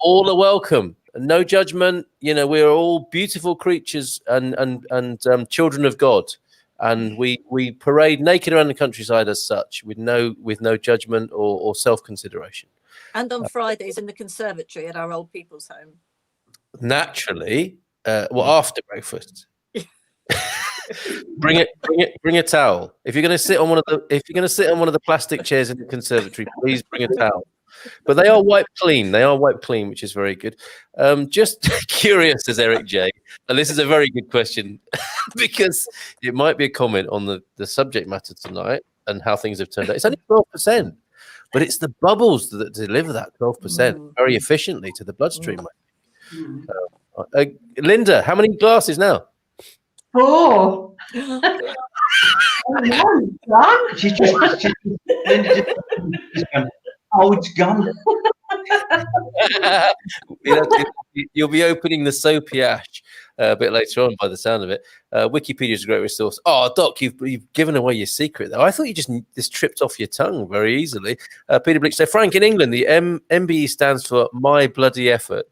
All are welcome, no judgment. You know, we're all beautiful creatures and children of God, and we parade naked around the countryside as such, with no judgment or self-consideration. And on Fridays in the conservatory at our old people's home. Naturally, after breakfast. Bring a towel. If you're going to sit on one of the plastic chairs in the conservatory, please bring a towel. But they are wiped clean. Which is very good. Just curious, says Eric J. And this is a very good question because it might be a comment on the subject matter tonight and how things have turned out. It's only 12%, but it's the bubbles that deliver that 12% very efficiently to the bloodstream. Linda, how many glasses now? 4. She's just oh, it's gone. You'll be opening the soapy ash a bit later on by the sound of it. Wikipedia is a great resource. Oh, Doc, you've given away your secret, though. I thought you this tripped off your tongue very easily. Peter Bleach. So, Frank, in England, the MBE stands for My Bloody Effort.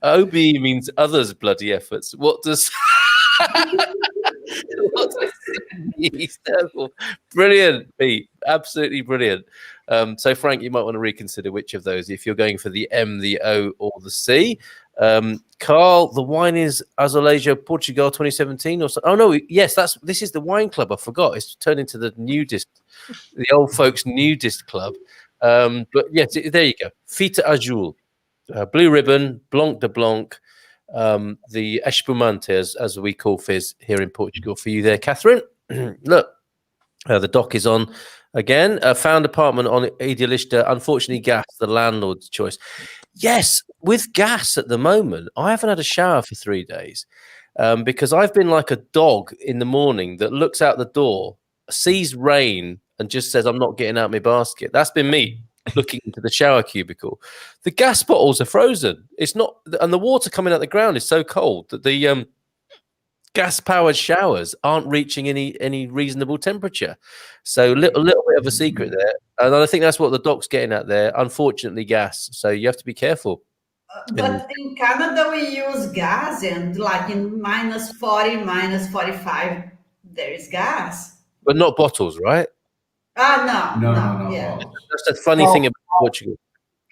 OBE means Others' Bloody Efforts. What does... Brilliant, Pete. Absolutely brilliant. So, Frank, you might want to reconsider which of those, if you're going for the M, the O, or the C. Carl, the wine is Azulejo Portugal 2017 or so. Oh no, yes, this is the wine club. I forgot. It's turned into the old folks nudist club. But yes, there you go. Fita Azul, blue ribbon, Blanc de Blanc. The Espumante, as we call fizz here in Portugal. For you there, Catherine. Look, the doc is on again. Found apartment on Idealista. Unfortunately, gas, the landlord's choice. Yes, with gas at the moment, I haven't had a shower for 3 days because I've been like a dog in the morning that looks out the door, sees rain, and just says, "I'm not getting out my basket." That's been me. Looking into the shower cubicle, the gas bottles are frozen. It's not, and the water coming out the ground is so cold that the gas-powered showers aren't reaching any reasonable temperature. So little bit of a secret there, and I think that's what the doc's getting at there. Unfortunately, gas. So you have to be careful. But in Canada, we use gas, and like in -40, -45, there is gas. But not bottles, right? No. Yeah. That's the funny thing about Portugal.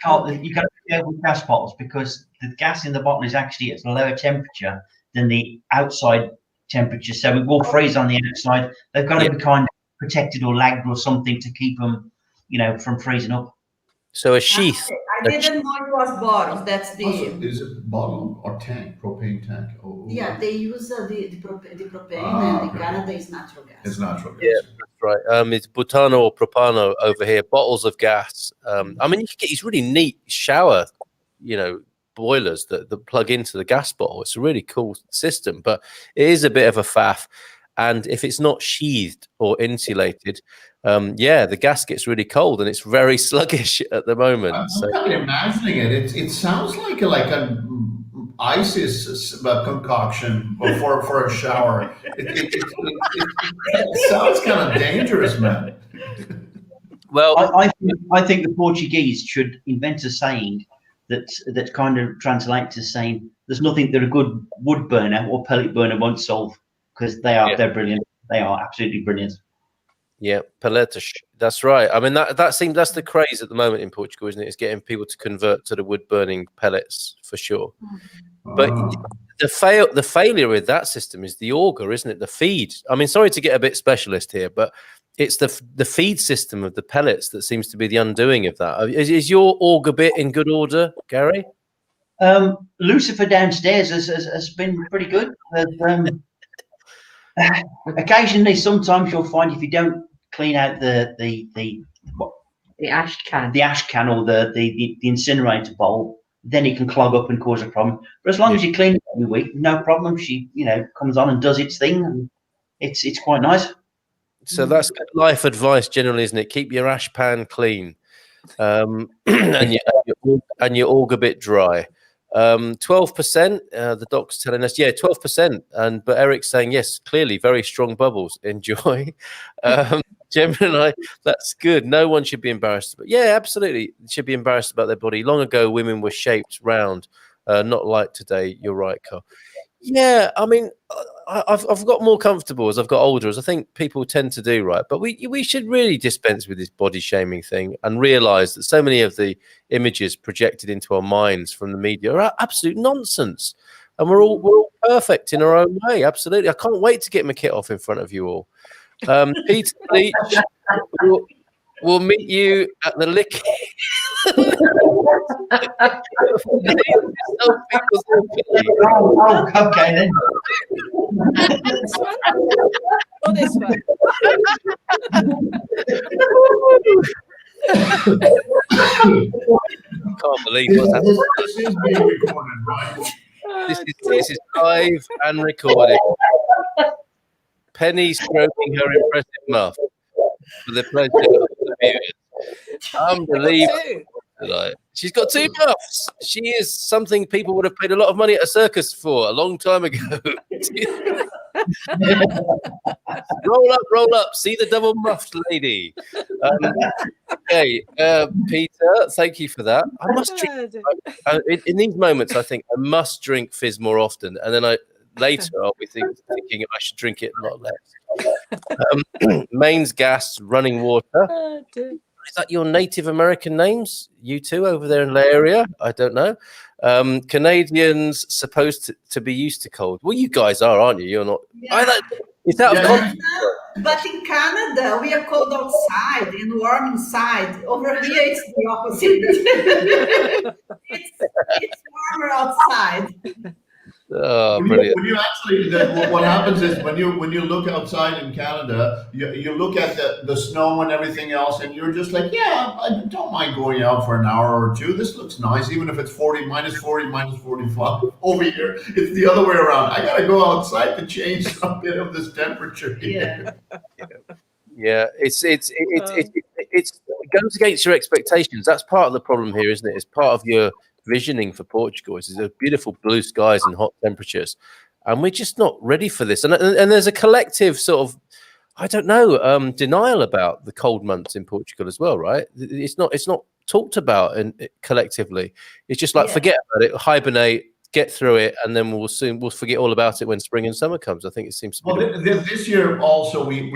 You got to be careful with gas bottles because the gas in the bottle is actually at a lower temperature than the outside temperature, so it will freeze on the outside. They've got to be kind of protected or lagged or something to keep them, from freezing up. So a sheath. I didn't know it was bottles. That's the. Also, is it bottle or tank, propane tank? Yeah, they use the propane, and in Canada is natural gas. It's natural gas. Yeah, that's right. It's butano or propano over here. Bottles of gas. I mean, you can get these really neat shower, boilers that plug into the gas bottle. It's a really cool system, but it is a bit of a faff. And if it's not sheathed or insulated, the gas gets really cold and it's very sluggish at the moment. I'm imagining it. It sounds like an ISIS concoction for a shower. It sounds kind of dangerous, man. Well, I think the Portuguese should invent a saying that kind of translates to saying there's nothing that a good wood burner or pellet burner won't solve, because they're brilliant. They are absolutely brilliant. Yeah, pelletish. That's right. I mean, that's the craze at the moment in Portugal, isn't it? It's getting people to convert to the wood burning pellets for sure. But the failure with that system is the auger, isn't it? The feed. I mean, sorry to get a bit specialist here, but it's the feed system of the pellets that seems to be the undoing of that. Is your auger bit in good order, Gary? Lucifer downstairs has been pretty good. Occasionally, sometimes you'll find if you don't clean out the ash can, or the incinerator bowl, then it can clog up and cause a problem. But as long as you clean it every week, no problem. She comes on and does its thing, and it's quite nice. So that's good life advice generally, isn't it? Keep your ash pan clean, and your auger bit dry. 12%. The doc's telling us, 12%. But Eric's saying yes, clearly very strong bubbles. Enjoy. Gemini, that's good. No one should be embarrassed. But yeah, absolutely, should be embarrassed about their body. Long ago, women were shaped round, not like today. You're right, Carl. Yeah, I mean, I've got more comfortable as I've got older, as I think people tend to do, right? But we should really dispense with this body shaming thing and realize that so many of the images projected into our minds from the media are absolute nonsense, and we're all perfect in our own way. Absolutely, I can't wait to get my kit off in front of you all. Peter Leach, we'll meet you at the lick. Okay then. Or this one. Can't believe what's happening. This is being recorded, right? This is live and recorded. Penny stroking her impressive muff for the pleasure of the viewers. Unbelievable. She's got 2 muffs. She is something people would have paid a lot of money at a circus for a long time ago. Roll up. See the double muffed lady. Okay, Peter, thank you for that. I must drink. In these moments, I think I must drink fizz more often, and then later I'll be thinking I should drink it a lot less. Mains gas, running water. Is that your Native American names? You two over there in the area? I don't know. Canadians supposed to be used to cold. Well, you guys are, aren't you? You're not. Yeah. Is that But in Canada, we are cold outside and warm inside. Over here, it's the opposite. it's warmer outside. Oh, brilliant. When you actually, what happens is when you look outside in Canada, you look at the snow and everything else, and you're just like, yeah, I don't mind going out for an hour or two. This looks nice, even if it's -40, -45. Over here, it's the other way around. I gotta go outside to change a bit of this temperature here. Yeah, it goes against your expectations. That's part of the problem here, isn't it? It's part of your visioning for Portugal. It's beautiful blue skies and hot temperatures, and we're just not ready for this. And there's a collective sort of, I don't know, denial about the cold months in Portugal as well, right? It's not talked about collectively. It's just like forget about it, hibernate, get through it, and then we'll forget all about it when spring and summer comes. I think it seems to be. Well, this year also we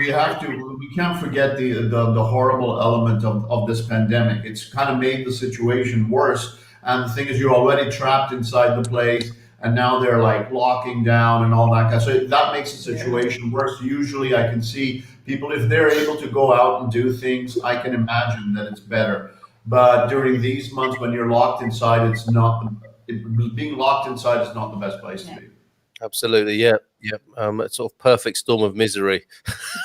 can't forget the horrible element of this pandemic. It's kind of made the situation worse. And the thing is, you're already trapped inside the place, and now they're like locking down and all that kind of. So that makes the situation worse. Usually, I can see people, if they're able to go out and do things, I can imagine that it's better. But during these months when you're locked inside, being locked inside is not the best place to be. Absolutely, yeah. A sort of perfect storm of misery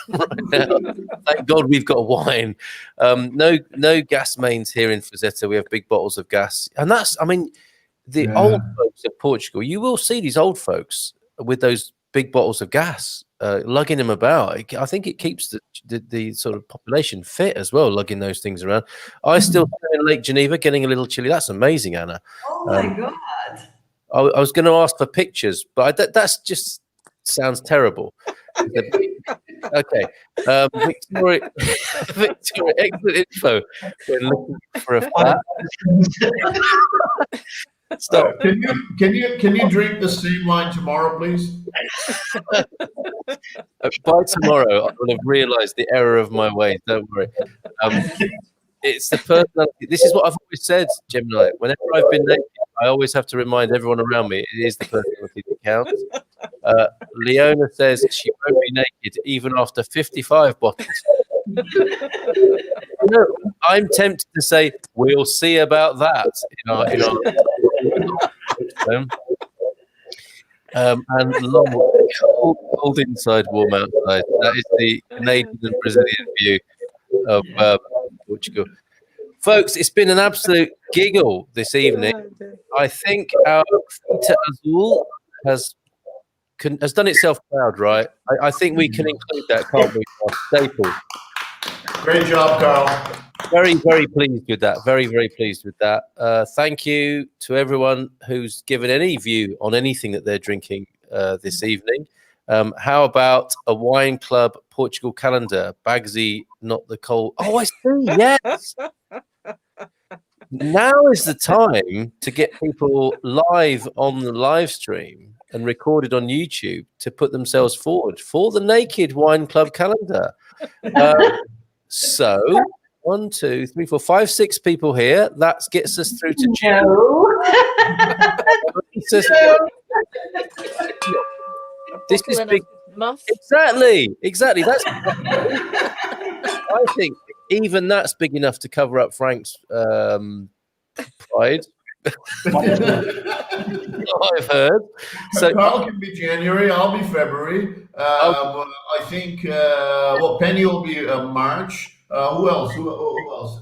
right now. Thank God we've got wine. No gas mains here in Fizz. We have big bottles of gas, and the old folks of Portugal. You will see these old folks with those big bottles of gas, lugging them about. I think it keeps the sort of population fit as well, lugging those things around. I still in Lake Geneva, getting a little chilly. That's amazing, Anna. Oh my God. I was going to ask for pictures, but that's just sounds terrible. Okay. Victoria, excellent info. We're looking for a flat. Stop. Can you drink the same wine tomorrow, please? By tomorrow, I will have realised the error of my ways. Don't worry. It's the personality. This is what I've always said, Gemini. Whenever I've been naked, I always have to remind everyone around me it is the personality that counts. Leona says she won't be naked even after 55 bottles. I'm tempted to say we'll see about that and long, cold inside, warm outside. That is the Canadian and Brazilian view of Portugal. Folks, it's been an absolute giggle this evening. I think our Fita Azul has done itself proud, right? I think we can include that, can't we? Our staple. Great job, Carl. Very, very pleased with that. Very, very pleased with that. Thank you to everyone who's given any view on anything that they're drinking this evening. How about a wine club Portugal calendar? Bagsy, not the cold. Oh, I see. Yes. Now is the time to get people live on the live stream and recorded on YouTube to put themselves forward for the Naked Wine Club calendar. So 1, 2, 3, 4, 5, 6 people here. That gets us through to June. This is big. Exactly. That's. I think even that's big enough to cover up Frank's pride. I've heard. So Carl can be January. I'll be February. I think. Penny will be March. Who else? Who else?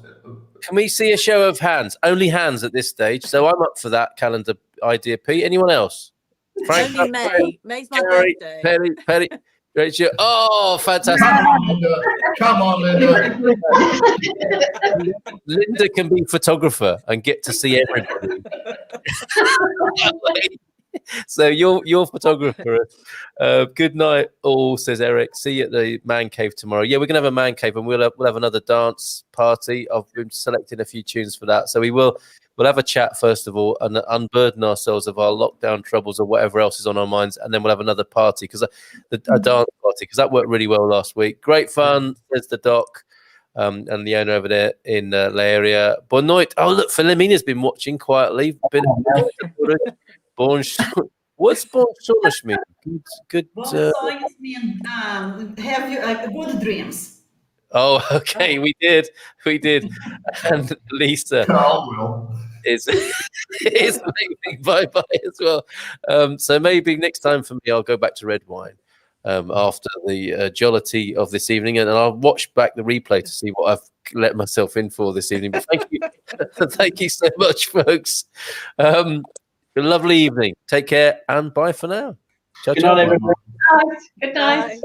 Can we see a show of hands? Only hands at this stage. So I'm up for that calendar idea. Pete, anyone else? Frank, only May. May's my birthday. Penny. Rachel. Oh, fantastic. Come on, Linda. Linda can be photographer and get to see everybody. So you're photographer. Good night, all, says Eric. See you at the man cave tomorrow. Yeah, we're gonna have a man cave, and we'll have another dance party. I've been selecting a few tunes for that, so we'll have a chat first of all and unburden ourselves of our lockdown troubles or whatever else is on our minds, and then we'll have another party a dance party because that worked really well last week. Great fun, says the doc. And the owner over there in La Area. Boa noite. Oh, look, Philomena's been watching quietly. What's bonsonas mean? Good. Bonsonas mean have you good dreams. Oh, okay. We did. And Lisa is leaving. Bye as well. So maybe next time for me, I'll go back to red wine. After the jollity of this evening, and I'll watch back the replay to see what I've let myself in for this evening. But thank you, thank you so much, folks. A lovely evening. Take care and bye for now. Ciao, Good night, everyone. Good night.